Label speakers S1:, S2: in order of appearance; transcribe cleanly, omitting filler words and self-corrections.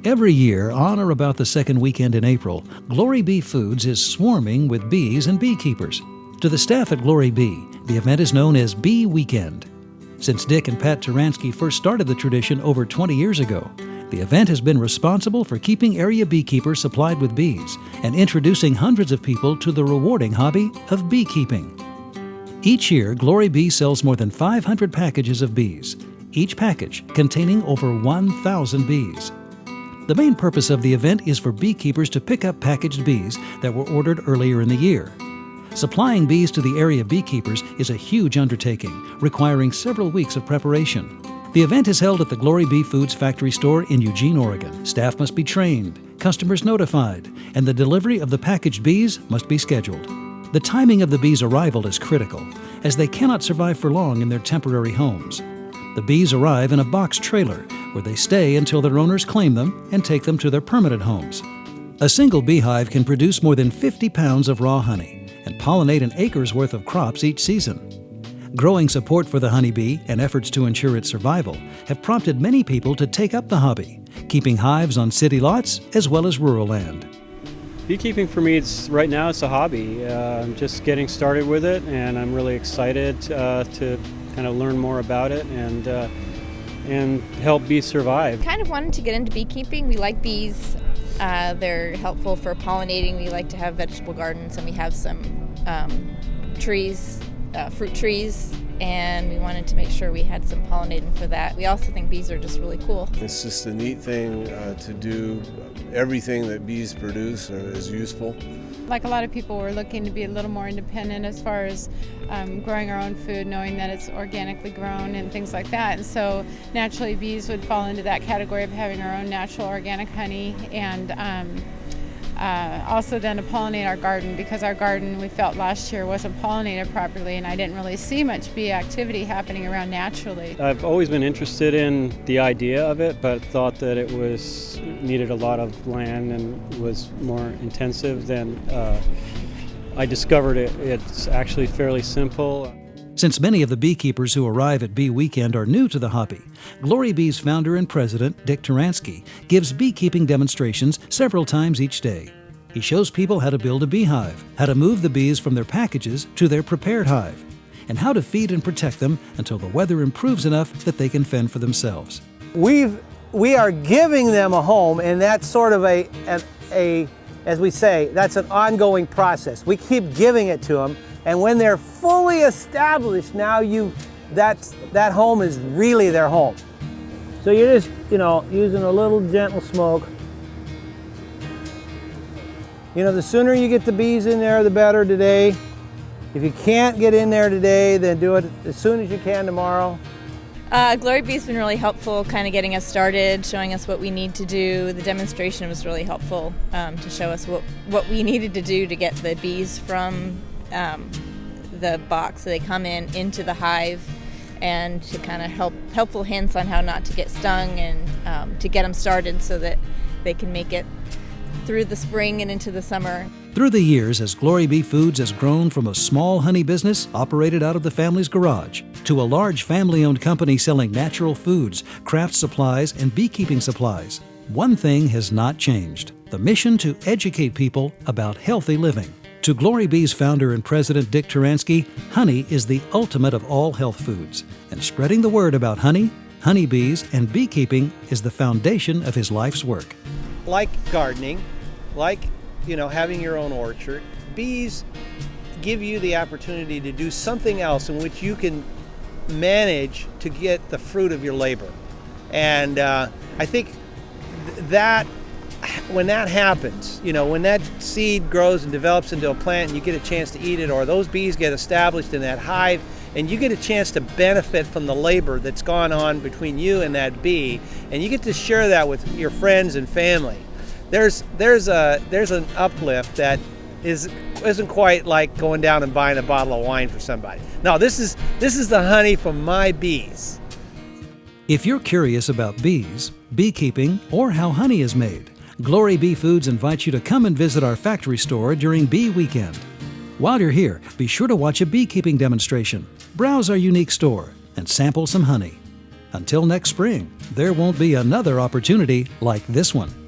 S1: Every year, on or about the second weekend in April, GloryBee Foods is swarming with bees and beekeepers. To the staff at GloryBee, the event is known as Bee Weekend. Since Dick and Pat Turanski first started the tradition over 20 years ago, the event has been responsible for keeping area beekeepers supplied with bees and introducing hundreds of people to the rewarding hobby of beekeeping. Each year, GloryBee sells more than 500 packages of bees, each package containing over 1,000 bees. The main purpose of the event is for beekeepers to pick up packaged bees that were ordered earlier in the year. Supplying bees to the area beekeepers is a huge undertaking, requiring several weeks of preparation. The event is held at the GloryBee Foods factory store in Eugene, Oregon. Staff must be trained, customers notified, and the delivery of the packaged bees must be scheduled. The timing of the bees' arrival is critical, as they cannot survive for long in their temporary homes. The bees arrive in a box trailer, where they stay until their owners claim them and take them to their permanent homes. A single beehive can produce more than 50 pounds of raw honey and pollinate an acre's worth of crops each season. Growing support for the honeybee and efforts to ensure its survival have prompted many people to take up the hobby, keeping hives on city lots as well as rural land.
S2: Beekeeping for me, right now it's a hobby. I'm just getting started with it, and I'm really excited to kind of learn more about it and help bees survive.
S3: Kind of wanted to get into beekeeping. We like bees. They're helpful for pollinating. We like to have vegetable gardens, and we have some trees, fruit trees, and we wanted to make sure we had some pollinating for that. We also think bees are just really cool.
S4: It's just a neat thing to do. Everything that bees produce is useful.
S5: Like a lot of people, we're looking to be a little more independent as far as growing our own food, knowing that it's organically grown and things like that. And so naturally bees would fall into that category of having our own natural organic honey, and also then to pollinate our garden, because our garden, we felt last year, wasn't pollinated properly, and I didn't really see much bee activity happening around naturally.
S2: I've always been interested in the idea of it, but thought that it needed a lot of land and was more intensive than I discovered it's actually fairly simple.
S1: Since many of the beekeepers who arrive at Bee Weekend are new to the hobby, GloryBee's founder and president, Dick Turanski, gives beekeeping demonstrations several times each day. He shows people how to build a beehive, how to move the bees from their packages to their prepared hive, and how to feed and protect them until the weather improves enough that they can fend for themselves.
S6: We are giving them a home, and that's sort of as we say, that's an ongoing process. We keep giving it to them. And when they're fully established, now that home is really their home. So you're just, using a little gentle smoke. The sooner you get the bees in there, the better today. If you can't get in there today, then do it as soon as you can tomorrow.
S3: GloryBee's been really helpful, kind of getting us started, showing us what we need to do. The demonstration was really helpful to show us what we needed to do to get the bees from the box, so they come into the hive, and to kind of helpful hints on how not to get stung, and to get them started so that they can make it through the spring and into the summer.
S1: Through the years, as GloryBee Foods has grown from a small honey business operated out of the family's garage to a large family-owned company selling natural foods, craft supplies, and beekeeping supplies, one thing has not changed: the mission to educate people about healthy living. To GloryBee's founder and president, Dick Turanski, honey is the ultimate of all health foods, and spreading the word about honey, honeybees, and beekeeping is the foundation of his life's work.
S6: Like gardening, like having your own orchard, bees give you the opportunity to do something else in which you can manage to get the fruit of your labor. And I think that when that happens, when that seed grows and develops into a plant and you get a chance to eat it, or those bees get established in that hive and you get a chance to benefit from the labor that's gone on between you and that bee, and you get to share that with your friends and family, there's an uplift that isn't quite like going down and buying a bottle of wine for somebody. No, this is the honey from my bees.
S1: If you're curious about bees, beekeeping, or how honey is made, GloryBee Foods invites you to come and visit our factory store during Bee Weekend. While you're here, be sure to watch a beekeeping demonstration, browse our unique store, and sample some honey. Until next spring, there won't be another opportunity like this one.